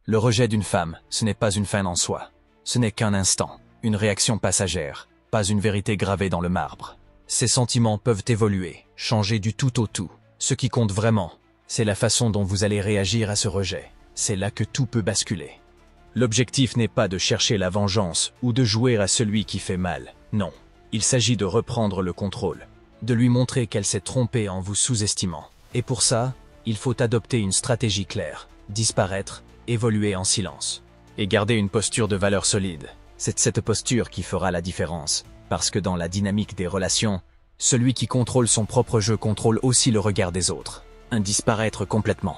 Le rejet d'une femme, ce n'est pas une fin en soi. Ce n'est qu'un instant, une réaction passagère, pas une vérité gravée dans le marbre. Ces sentiments peuvent évoluer, changer du tout au tout. Ce qui compte vraiment, c'est la façon dont vous allez réagir à ce rejet. C'est là que tout peut basculer. L'objectif n'est pas de chercher la vengeance ou de jouer à celui qui fait mal. Non, il s'agit de reprendre le contrôle, de lui montrer qu'elle s'est trompée en vous sous-estimant. Et pour ça, il faut adopter une stratégie claire, disparaître, évoluer en silence. Et garder une posture de valeur solide. C'est cette posture qui fera la différence, parce que dans la dynamique des relations, celui qui contrôle son propre jeu contrôle aussi le regard des autres. Un disparaître complètement.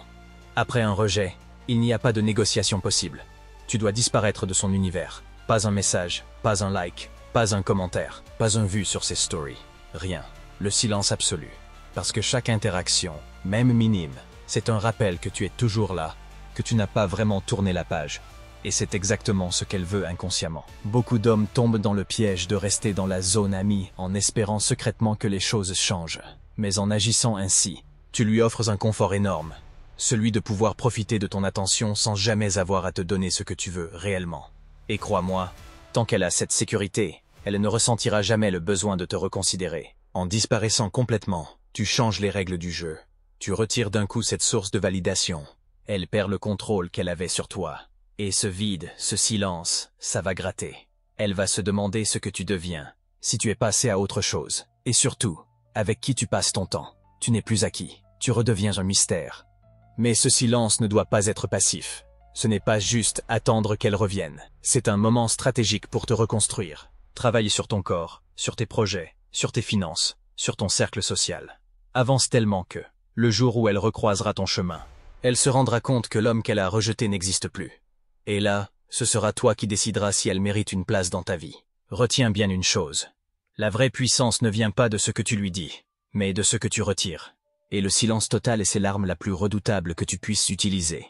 Après un rejet, il n'y a pas de négociation possible. Tu dois disparaître de son univers. Pas un message, pas un like, pas un commentaire, pas un vu sur ses stories. Rien. Le silence absolu. Parce que chaque interaction, même minime, c'est un rappel que tu es toujours là, que tu n'as pas vraiment tourné la page. Et c'est exactement ce qu'elle veut inconsciemment. Beaucoup d'hommes tombent dans le piège de rester dans la zone amie en espérant secrètement que les choses changent. Mais en agissant ainsi, tu lui offres un confort énorme. Celui de pouvoir profiter de ton attention sans jamais avoir à te donner ce que tu veux réellement. Et crois-moi, tant qu'elle a cette sécurité, elle ne ressentira jamais le besoin de te reconsidérer. En disparaissant complètement, tu changes les règles du jeu. Tu retires d'un coup cette source de validation. Elle perd le contrôle qu'elle avait sur toi. Et ce vide, ce silence, ça va gratter. Elle va se demander ce que tu deviens, si tu es passé à autre chose. Et surtout, avec qui tu passes ton temps. Tu n'es plus acquis, tu redeviens un mystère. Mais ce silence ne doit pas être passif. Ce n'est pas juste attendre qu'elle revienne. C'est un moment stratégique pour te reconstruire. Travaille sur ton corps, sur tes projets, sur tes finances, sur ton cercle social. Avance tellement que, le jour où elle recroisera ton chemin, elle se rendra compte que l'homme qu'elle a rejeté n'existe plus. Et là, ce sera toi qui décideras si elle mérite une place dans ta vie. Retiens bien une chose. La vraie puissance ne vient pas de ce que tu lui dis, mais de ce que tu retires. Et le silence total est l'arme la plus redoutable que tu puisses utiliser.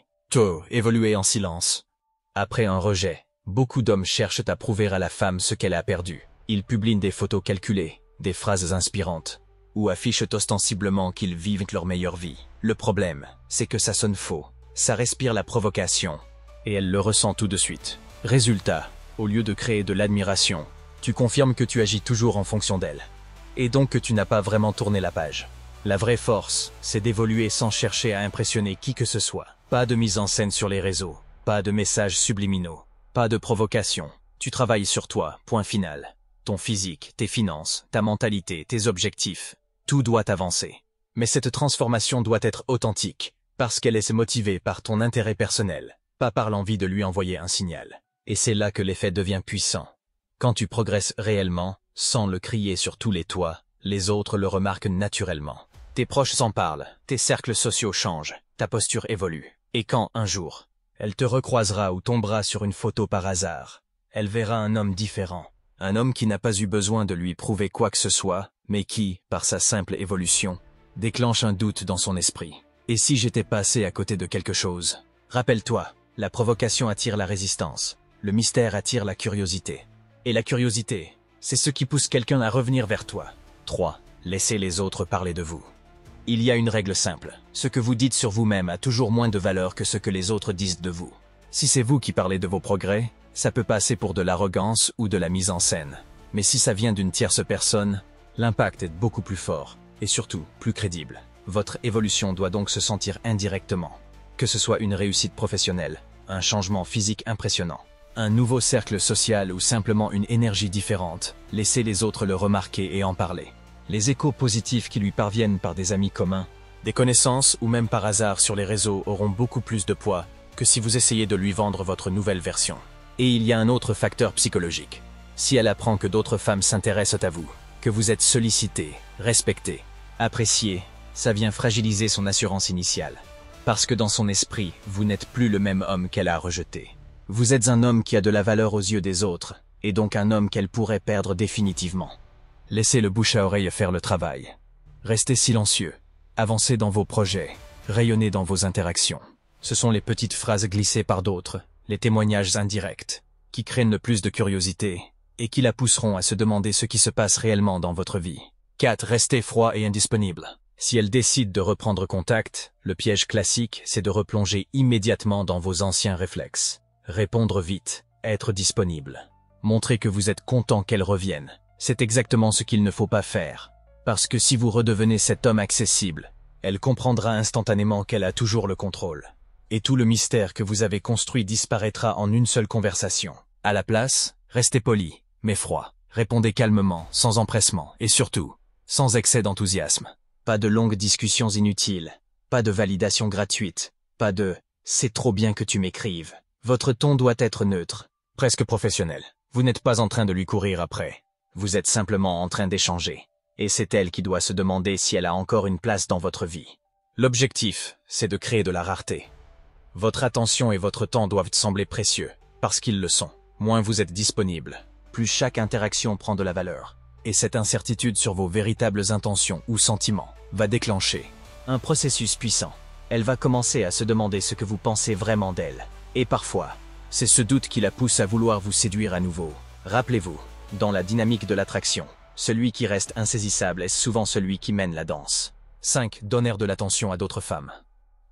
Évoluer en silence. Après un rejet, beaucoup d'hommes cherchent à prouver à la femme ce qu'elle a perdu. Ils publient des photos calculées, des phrases inspirantes, ou affichent ostensiblement qu'ils vivent leur meilleure vie. Le problème, c'est que ça sonne faux. Ça respire la provocation. Et elle le ressent tout de suite. Résultat, au lieu de créer de l'admiration, tu confirmes que tu agis toujours en fonction d'elle. Et donc que tu n'as pas vraiment tourné la page. La vraie force, c'est d'évoluer sans chercher à impressionner qui que ce soit. Pas de mise en scène sur les réseaux, pas de messages subliminaux, pas de provocation. Tu travailles sur toi, point final. Ton physique, tes finances, ta mentalité, tes objectifs, tout doit avancer. Mais cette transformation doit être authentique, parce qu'elle est motivée par ton intérêt personnel, pas par l'envie de lui envoyer un signal. Et c'est là que l'effet devient puissant. Quand tu progresses réellement, sans le crier sur tous les toits, les autres le remarquent naturellement. Tes proches s'en parlent, tes cercles sociaux changent, ta posture évolue. Et quand, un jour, elle te recroisera ou tombera sur une photo par hasard, elle verra un homme différent. Un homme qui n'a pas eu besoin de lui prouver quoi que ce soit, mais qui, par sa simple évolution, déclenche un doute dans son esprit. Et si j'étais passé à côté de quelque chose? Rappelle-toi, la provocation attire la résistance, le mystère attire la curiosité. Et la curiosité, c'est ce qui pousse quelqu'un à revenir vers toi. 3. Laissez les autres parler de vous. Il y a une règle simple. Ce que vous dites sur vous-même a toujours moins de valeur que ce que les autres disent de vous. Si c'est vous qui parlez de vos progrès, ça peut passer pour de l'arrogance ou de la mise en scène. Mais si ça vient d'une tierce personne, l'impact est beaucoup plus fort, et surtout plus crédible. Votre évolution doit donc se sentir indirectement. Que ce soit une réussite professionnelle, un changement physique impressionnant, un nouveau cercle social ou simplement une énergie différente, laissez les autres le remarquer et en parler. Les échos positifs qui lui parviennent par des amis communs, des connaissances ou même par hasard sur les réseaux auront beaucoup plus de poids que si vous essayez de lui vendre votre nouvelle version. Et il y a un autre facteur psychologique. Si elle apprend que d'autres femmes s'intéressent à vous, que vous êtes sollicité, respecté, apprécié, ça vient fragiliser son assurance initiale. Parce que dans son esprit, vous n'êtes plus le même homme qu'elle a rejeté. Vous êtes un homme qui a de la valeur aux yeux des autres, et donc un homme qu'elle pourrait perdre définitivement. Laissez le bouche à oreille faire le travail. Restez silencieux. Avancez dans vos projets. Rayonnez dans vos interactions. Ce sont les petites phrases glissées par d'autres, les témoignages indirects, qui créent le plus de curiosité, et qui la pousseront à se demander ce qui se passe réellement dans votre vie. 4. Restez froid et indisponible. Si elle décide de reprendre contact, le piège classique, c'est de replonger immédiatement dans vos anciens réflexes. Répondre vite, être disponible. Montrer que vous êtes content qu'elle revienne. C'est exactement ce qu'il ne faut pas faire. Parce que si vous redevenez cet homme accessible, elle comprendra instantanément qu'elle a toujours le contrôle. Et tout le mystère que vous avez construit disparaîtra en une seule conversation. À la place, restez poli, mais froid. Répondez calmement, sans empressement, et surtout, sans excès d'enthousiasme. Pas de longues discussions inutiles, pas de validation gratuite, pas de « c'est trop bien que tu m'écrives ». Votre ton doit être neutre, presque professionnel. Vous n'êtes pas en train de lui courir après. Vous êtes simplement en train d'échanger. Et c'est elle qui doit se demander si elle a encore une place dans votre vie. L'objectif, c'est de créer de la rareté. Votre attention et votre temps doivent sembler précieux, parce qu'ils le sont. Moins vous êtes disponible, plus chaque interaction prend de la valeur. Et cette incertitude sur vos véritables intentions ou sentiments va déclencher un processus puissant. Elle va commencer à se demander ce que vous pensez vraiment d'elle. Et parfois, c'est ce doute qui la pousse à vouloir vous séduire à nouveau. Rappelez-vous, dans la dynamique de l'attraction, celui qui reste insaisissable est souvent celui qui mène la danse. 5. Donner de l'attention à d'autres femmes.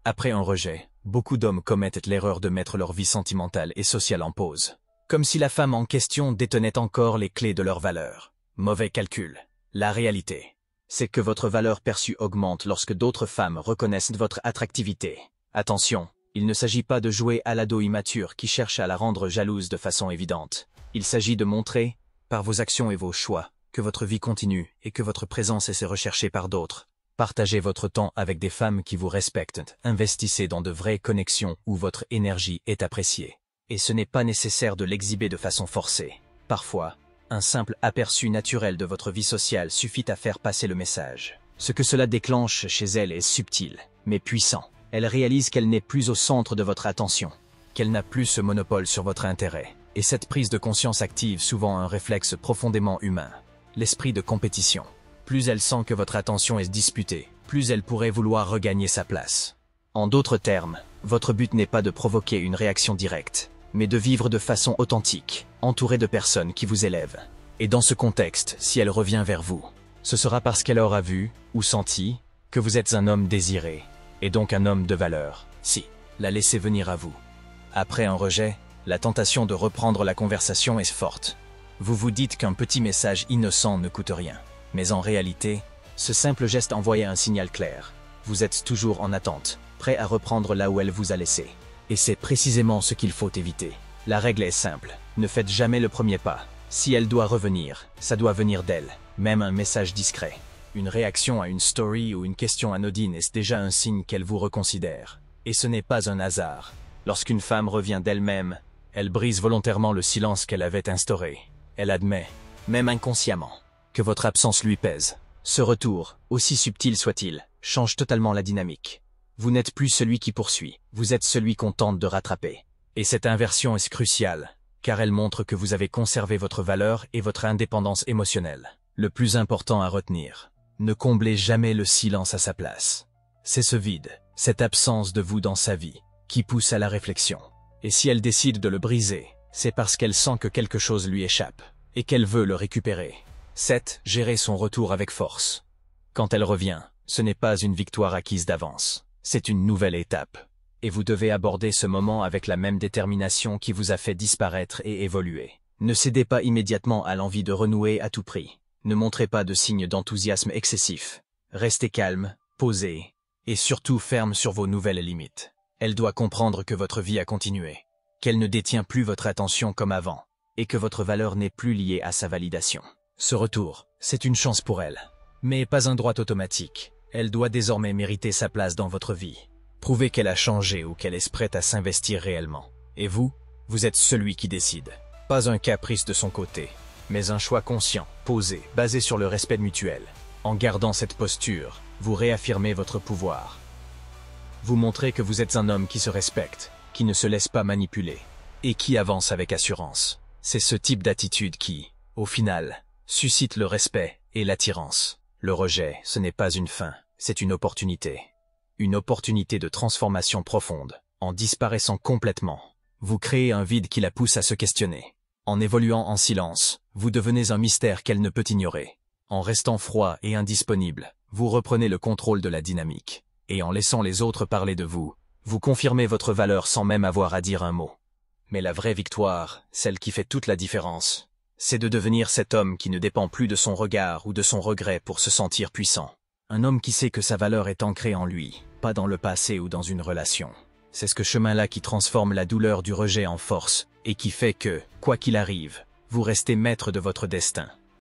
Après un rejet, beaucoup d'hommes commettent l'erreur de mettre leur vie sentimentale et sociale en pause. Comme si la femme en question détenait encore les clés de leur valeur. Mauvais calcul. La réalité, c'est que votre valeur perçue augmente lorsque d'autres femmes reconnaissent votre attractivité. Attention, il ne s'agit pas de jouer à l'ado immature qui cherche à la rendre jalouse de façon évidente. Il s'agit de montrer, par vos actions et vos choix, que votre vie continue et que votre présence est recherchée par d'autres. Partagez votre temps avec des femmes qui vous respectent. Investissez dans de vraies connexions où votre énergie est appréciée. Et ce n'est pas nécessaire de l'exhiber de façon forcée. Parfois, un simple aperçu naturel de votre vie sociale suffit à faire passer le message. Ce que cela déclenche chez elle est subtil, mais puissant. Elle réalise qu'elle n'est plus au centre de votre attention, qu'elle n'a plus ce monopole sur votre intérêt. Et cette prise de conscience active souvent un réflexe profondément humain, l'esprit de compétition. Plus elle sent que votre attention est disputée, plus elle pourrait vouloir regagner sa place. En d'autres termes, votre but n'est pas de provoquer une réaction directe, mais de vivre de façon authentique, entouré de personnes qui vous élèvent. Et dans ce contexte, si elle revient vers vous, ce sera parce qu'elle aura vu, ou senti, que vous êtes un homme désiré, et donc un homme de valeur, si la laissez venir à vous. Après un rejet, la tentation de reprendre la conversation est forte. Vous vous dites qu'un petit message innocent ne coûte rien. Mais en réalité, ce simple geste envoie un signal clair. Vous êtes toujours en attente, prêt à reprendre là où elle vous a laissé. Et c'est précisément ce qu'il faut éviter. La règle est simple, ne faites jamais le premier pas. Si elle doit revenir, ça doit venir d'elle, même un message discret. Une réaction à une story ou une question anodine est déjà un signe qu'elle vous reconsidère. Et ce n'est pas un hasard. Lorsqu'une femme revient d'elle-même, elle brise volontairement le silence qu'elle avait instauré. Elle admet, même inconsciemment, que votre absence lui pèse. Ce retour, aussi subtil soit-il, change totalement la dynamique. Vous n'êtes plus celui qui poursuit, vous êtes celui qu'on tente de rattraper. Et cette inversion est cruciale, car elle montre que vous avez conservé votre valeur et votre indépendance émotionnelle. Le plus important à retenir, ne comblez jamais le silence à sa place. C'est ce vide, cette absence de vous dans sa vie, qui pousse à la réflexion. Et si elle décide de le briser, c'est parce qu'elle sent que quelque chose lui échappe, et qu'elle veut le récupérer. 7. Gérer son retour avec force. Quand elle revient, ce n'est pas une victoire acquise d'avance, c'est une nouvelle étape. Et vous devez aborder ce moment avec la même détermination qui vous a fait disparaître et évoluer. Ne cédez pas immédiatement à l'envie de renouer à tout prix. Ne montrez pas de signes d'enthousiasme excessif. Restez calme, posé, et surtout ferme sur vos nouvelles limites. Elle doit comprendre que votre vie a continué, qu'elle ne détient plus votre attention comme avant, et que votre valeur n'est plus liée à sa validation. Ce retour, c'est une chance pour elle, mais pas un droit automatique. Elle doit désormais mériter sa place dans votre vie. Prouvez qu'elle a changé ou qu'elle est prête à s'investir réellement. Et vous, vous êtes celui qui décide. Pas un caprice de son côté, mais un choix conscient, posé, basé sur le respect mutuel. En gardant cette posture, vous réaffirmez votre pouvoir. Vous montrez que vous êtes un homme qui se respecte, qui ne se laisse pas manipuler, et qui avance avec assurance. C'est ce type d'attitude qui, au final, suscite le respect et l'attirance. Le rejet, ce n'est pas une fin, c'est une opportunité. Une opportunité de transformation profonde. En disparaissant complètement, vous créez un vide qui la pousse à se questionner. En évoluant en silence, vous devenez un mystère qu'elle ne peut ignorer. En restant froid et indisponible, vous reprenez le contrôle de la dynamique. Et en laissant les autres parler de vous, vous confirmez votre valeur sans même avoir à dire un mot. Mais la vraie victoire, celle qui fait toute la différence, c'est de devenir cet homme qui ne dépend plus de son regard ou de son regret pour se sentir puissant. Un homme qui sait que sa valeur est ancrée en lui, pas dans le passé ou dans une relation. C'est ce chemin-là qui transforme la douleur du rejet en force et qui fait que, quoi qu'il arrive, vous restez maître de votre destin.